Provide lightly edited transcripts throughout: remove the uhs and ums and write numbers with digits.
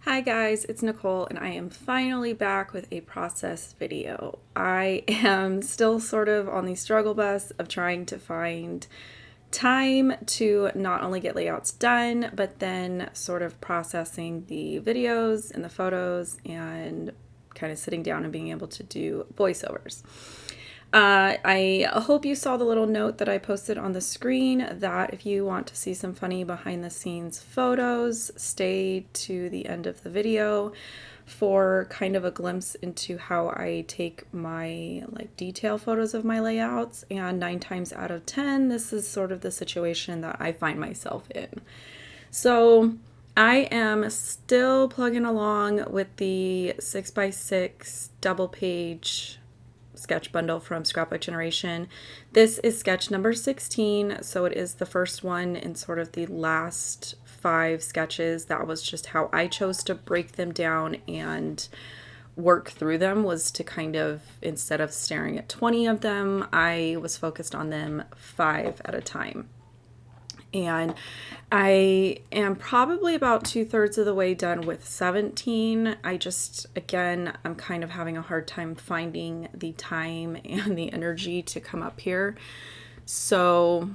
Hi guys, it's Nicole and I am finally back with a process video. I am still sort of on the struggle bus of trying to find time to not only get layouts done, but then sort of processing the videos and the photos and kind of sitting down and being able to do voiceovers. I hope you saw the little note that I posted on the screen that if you want to see some funny behind the scenes photos, stay to the end of the video for kind of a glimpse into how I take my detail photos of my layouts. And 9 times out of 10, this is sort of the situation that I find myself in. So I am still plugging along with the 6x6 double page sketch bundle from Scrapbook Generation. This is sketch number 16, so it is the first one in sort of the last 5 sketches. That was just how I chose to break them down and work through them, was to kind of, instead of staring at 20 of them, I was focused on them 5 at a time. And I am probably about 2/3 of the way done with 17. I'm kind of having a hard time finding the time and the energy to come up here. So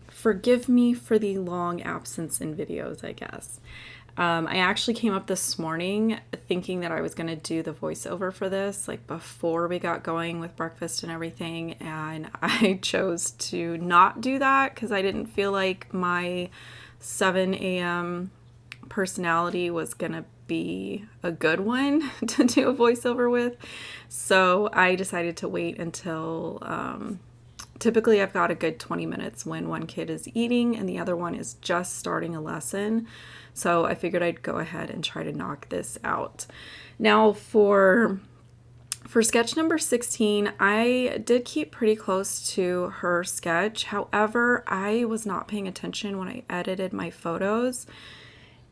forgive me for the long absence in videos, I guess. I actually came up this morning thinking that I was going to do the voiceover for this, before we got going with breakfast and everything, and I chose to not do that because I didn't feel like my 7 a.m. personality was going to be a good one to do a voiceover with. So I decided to wait until, typically I've got a good 20 minutes when one kid is eating and the other one is just starting a lesson. So I figured I'd go ahead and try to knock this out. Now for sketch number 16, I did keep pretty close to her sketch. However, I was not paying attention when I edited my photos.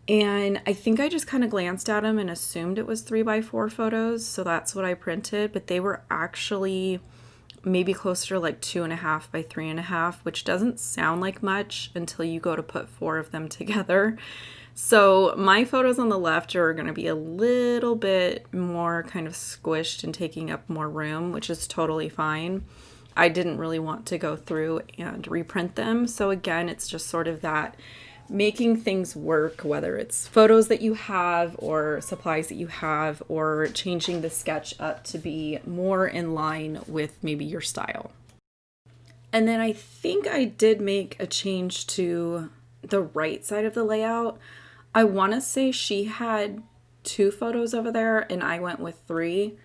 And I think I just kind of glanced at them and assumed it was 3x4 photos. So that's what I printed, but they were actually maybe closer to 2.5 by 3.5, which doesn't sound like much until you go to put 4 of them together. So my photos on the left are going to be a little bit more kind of squished and taking up more room, which is totally fine. I didn't really want to go through and reprint them. So again, it's just sort of that making things work, whether it's photos that you have or supplies that you have, or changing the sketch up to be more in line with maybe your style. And then I think I did make a change to the right side of the layout. I want to say she had 2 photos over there and I went with 3.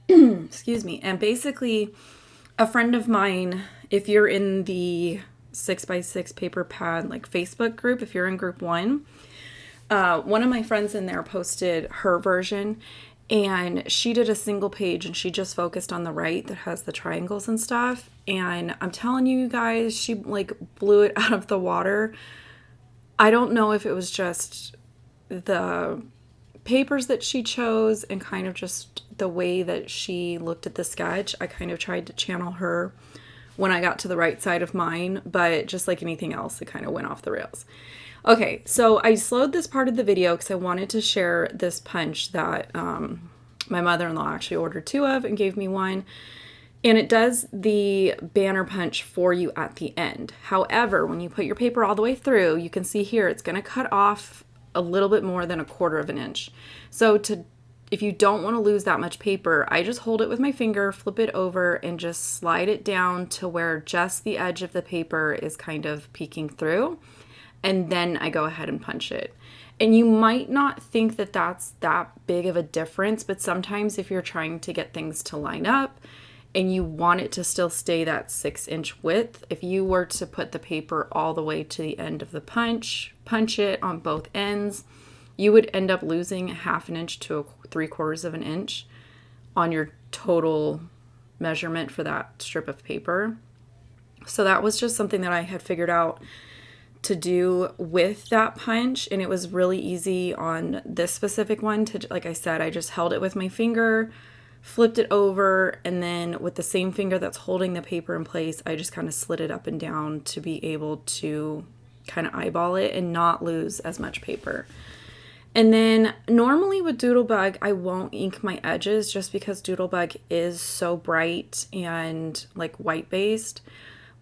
Excuse me. And basically, a friend of mine, if you're in the 6x6 paper pad Facebook group, if you're in group 1, one of my friends in there posted her version, and she did a single page and she just focused on the right that has the triangles and stuff. And I'm telling you guys, she blew it out of the water. I don't know if it was just the papers that she chose and kind of just the way that she looked at the sketch. I kind of tried to channel her when I got to the right side of mine, but just like anything else, it kind of went off the rails. Okay, so I slowed this part of the video because I wanted to share this punch that my mother-in-law actually ordered 2 of and gave me 1. And it does the banner punch for you at the end. However, when you put your paper all the way through, you can see here it's going to cut off a little bit more than 1/4 of an inch. So if you don't want to lose that much paper, I just hold it with my finger, flip it over, and just slide it down to where just the edge of the paper is kind of peeking through. And then I go ahead and punch it. And you might not think that that's that big of a difference, but sometimes if you're trying to get things to line up and you want it to still stay that 6-inch width, if you were to put the paper all the way to the end of the punch it on both ends, you would end up losing 1/2 inch to 3/4 of an inch on your total measurement for that strip of paper. So that was just something that I had figured out to do with that punch, and it was really easy on this specific one to, like I said, I just held it with my finger, flipped it over, and then with the same finger that's holding the paper in place, I just kind of slid it up and down to be able to kind of eyeball it and not lose as much paper. And then normally with Doodlebug, I won't ink my edges just because Doodlebug is so bright and like white based.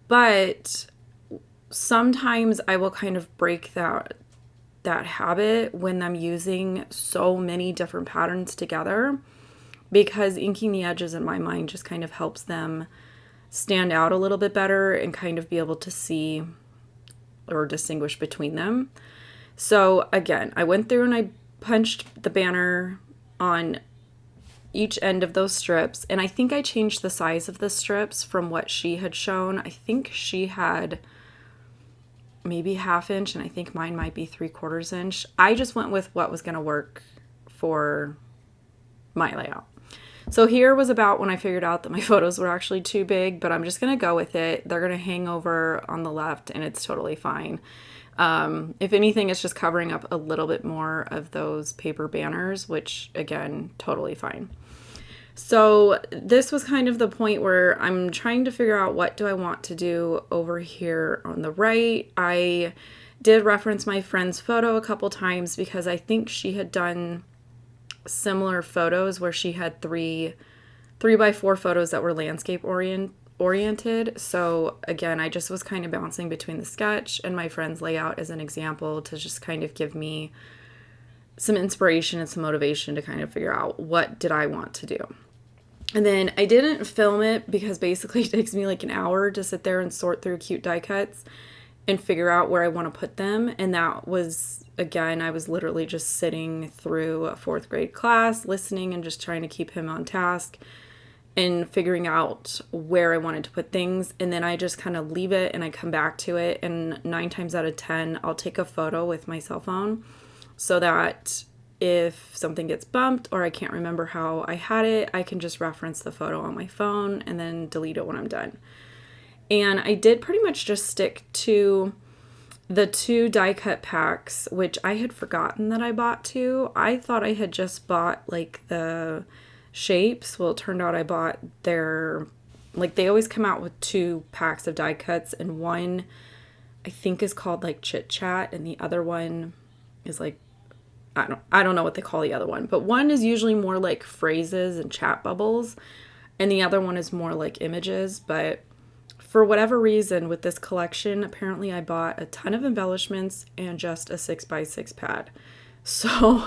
But sometimes I will kind of break that habit when I'm using so many different patterns together, because inking the edges in my mind just kind of helps them stand out a little bit better and kind of be able to see or distinguish between them. So again, I went through and I punched the banner on each end of those strips, and I think I changed the size of the strips from what she had shown. I think she had maybe 1/2 inch, and I think mine might be 3/4 inch. I just went with what was going to work for my layout. So here was about when I figured out that my photos were actually too big, but I'm just going to go with it. They're going to hang over on the left, and it's totally fine. If anything, it's just covering up a little bit more of those paper banners, which again, totally fine. So this was kind of the point where I'm trying to figure out what do I want to do over here on the right. I did reference my friend's photo a couple times because I think she had done similar photos where she had 3x4 photos that were landscape oriented. So again, I just was kind of bouncing between the sketch and my friend's layout as an example to just kind of give me some inspiration and some motivation to kind of figure out what did I want to do. And then I didn't film it because basically it takes me like an hour to sit there and sort through cute die cuts and figure out where I want to put them. And that was, again, I was literally just sitting through a 4th grade class, listening and just trying to keep him on task and figuring out where I wanted to put things. And then I just kind of leave it and I come back to it. And 9 times out of 10, I'll take a photo with my cell phone so that if something gets bumped or I can't remember how I had it, I can just reference the photo on my phone and then delete it when I'm done. And I did pretty much just stick to the 2 die cut packs, which I had forgotten that I bought 2. I thought I had just bought like the shapes. Well, it turned out I bought their, like they always come out with 2 packs of die cuts, and one I think is called like Chit Chat and the other one is like, I don't know what they call the other one, but one is usually more like phrases and chat bubbles, and the other one is more like images. But for whatever reason with this collection, apparently I bought a ton of embellishments and just a 6x6 pad. So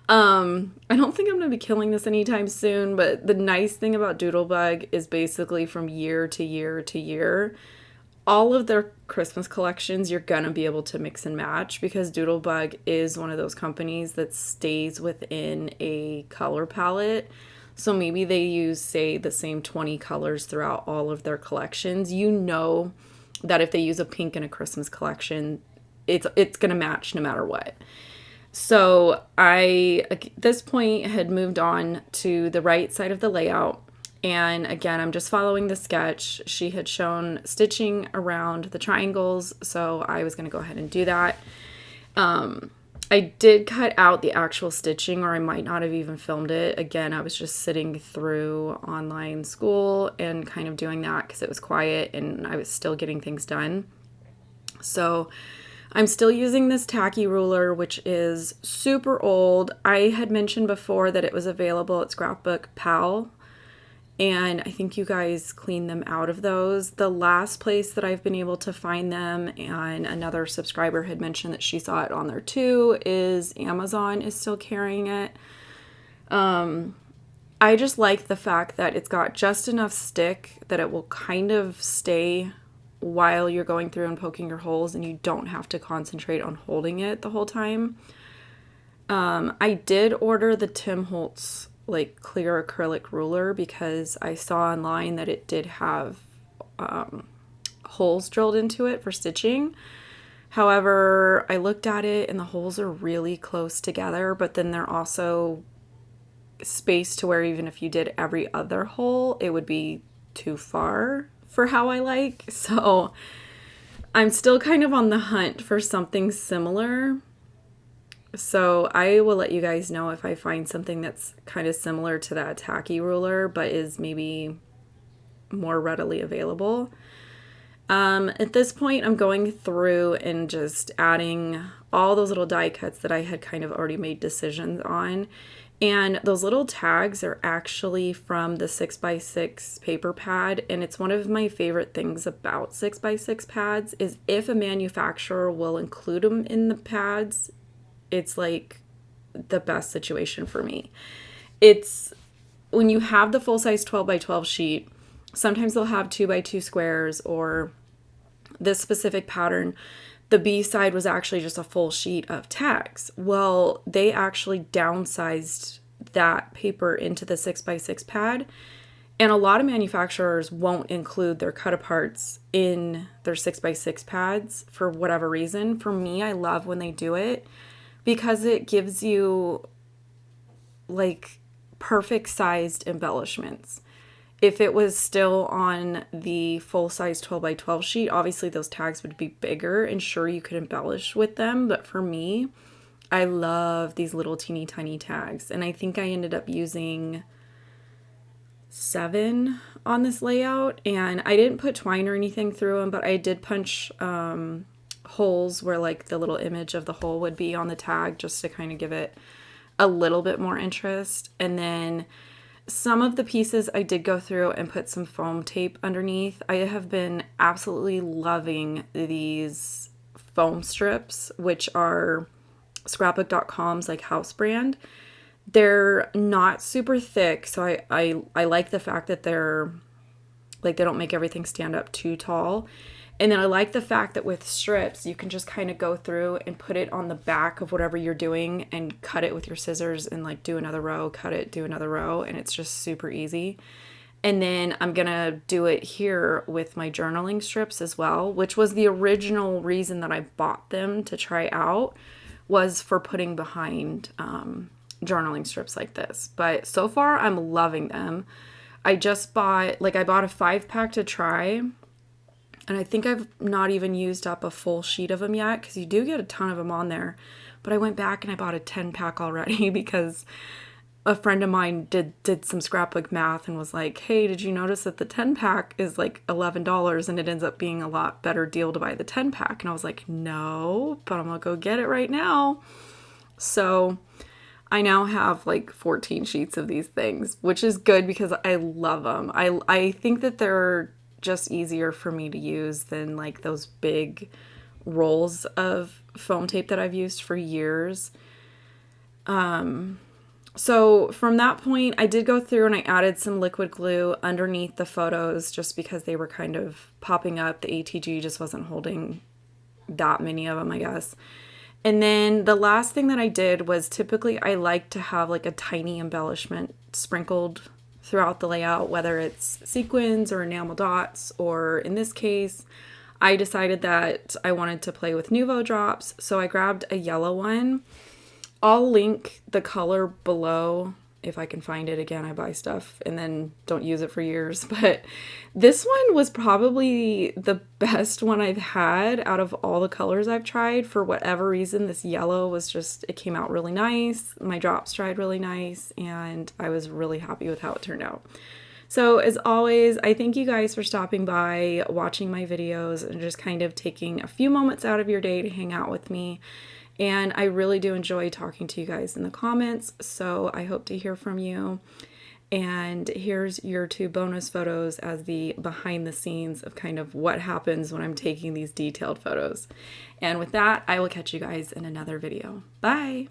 I don't think I'm going to be killing this anytime soon, but the nice thing about Doodlebug is basically from year to year to year, all of their Christmas collections, you're going to be able to mix and match because Doodlebug is one of those companies that stays within a color palette. So maybe they use, say, the same 20 colors throughout all of their collections. You know that if they use a pink in a Christmas collection, it's going to match no matter what. So I, at this point, had moved on to the right side of the layout. And again, I'm just following the sketch. She had shown stitching around the triangles, so I was going to go ahead and do that. I did cut out the actual stitching, or I might not have even filmed it. Again, I was just sitting through online school and kind of doing that because it was quiet and I was still getting things done. So I'm still using this tacky ruler, which is super old. I had mentioned before that it was available at Scrapbook Pal, and I think you guys clean them out of those. The last place that I've been able to find them, and another subscriber had mentioned that she saw it on there too, is Amazon is still carrying it. I just like the fact that it's got just enough stick that it will kind of stay while you're going through and poking your holes, and you don't have to concentrate on holding it the whole time. I did order the Tim Holtz like clear acrylic ruler because I saw online that it did have holes drilled into it for stitching. However, I looked at it and the holes are really close together, but then they're also spaced to where even if you did every other hole, it would be too far for how I like. So I'm still kind of on the hunt for something similar. So I will let you guys know if I find something that's kind of similar to that tacky ruler, but is maybe more readily available. At this point, I'm going through and just adding all those little die cuts that I had kind of already made decisions on. And those little tags are actually from the 6x6 paper pad. And it's one of my favorite things about 6x6 pads is if a manufacturer will include them in the pads, it's like the best situation for me. It's when you have the full size 12x12 sheet, sometimes they'll have 2x2 squares, or this specific pattern, the B side was actually just a full sheet of tags. Well, they actually downsized that paper into the 6x6 pad. And a lot of manufacturers won't include their cut aparts in their 6x6 pads for whatever reason. For me, I love when they do it because it gives you like perfect sized embellishments. If it was still on the full size 12x12 sheet, obviously those tags would be bigger and sure you could embellish with them. But for me, I love these little teeny tiny tags. And I think I ended up using 7 on this layout. And I didn't put twine or anything through them, but I did punch holes where like the little image of the hole would be on the tag just to kind of give it a little bit more interest. And then some of the pieces I did go through and put some foam tape underneath. I have been absolutely loving these foam strips, which are Scrapbook.com's like house brand. They're not super thick, so I like the fact that they're like they don't make everything stand up too tall. And then I like the fact that with strips, you can just kind of go through and put it on the back of whatever you're doing and cut it with your scissors and like do another row, cut it, do another row, and it's just super easy. And then I'm going to do it here with my journaling strips as well, which was the original reason that I bought them to try out, was for putting behind journaling strips like this. But so far, I'm loving them. I just bought, I bought a 5-pack to try. And I think I've not even used up a full sheet of them yet because you do get a ton of them on there. But I went back and I bought a 10-pack already because a friend of mine did some scrapbook math and was like, hey, did you notice that the 10-pack is like $11 and it ends up being a lot better deal to buy the 10-pack? And I was like, no, but I'm going to go get it right now. So I now have like 14 sheets of these things, which is good because I love them. I think that they're just easier for me to use than like those big rolls of foam tape that I've used for years. So from that point, I did go through and I added some liquid glue underneath the photos just because they were kind of popping up. The ATG just wasn't holding that many of them, I guess. And then the last thing that I did was typically I like to have like a tiny embellishment sprinkled throughout the layout, whether it's sequins or enamel dots, or in this case, I decided that I wanted to play with Nuvo drops, so I grabbed a yellow one. I'll link the color below if I can find it. Again, I buy stuff and then don't use it for years, but this one was probably the best one I've had out of all the colors I've tried. For whatever reason, this yellow was just, it came out really nice. My drops dried really nice, and I was really happy with how it turned out. So as always, I thank you guys for stopping by, watching my videos, and just kind of taking a few moments out of your day to hang out with me. And I really do enjoy talking to you guys in the comments, so I hope to hear from you. And here's your 2 bonus photos as the behind the scenes of kind of what happens when I'm taking these detailed photos. And with that, I will catch you guys in another video. Bye!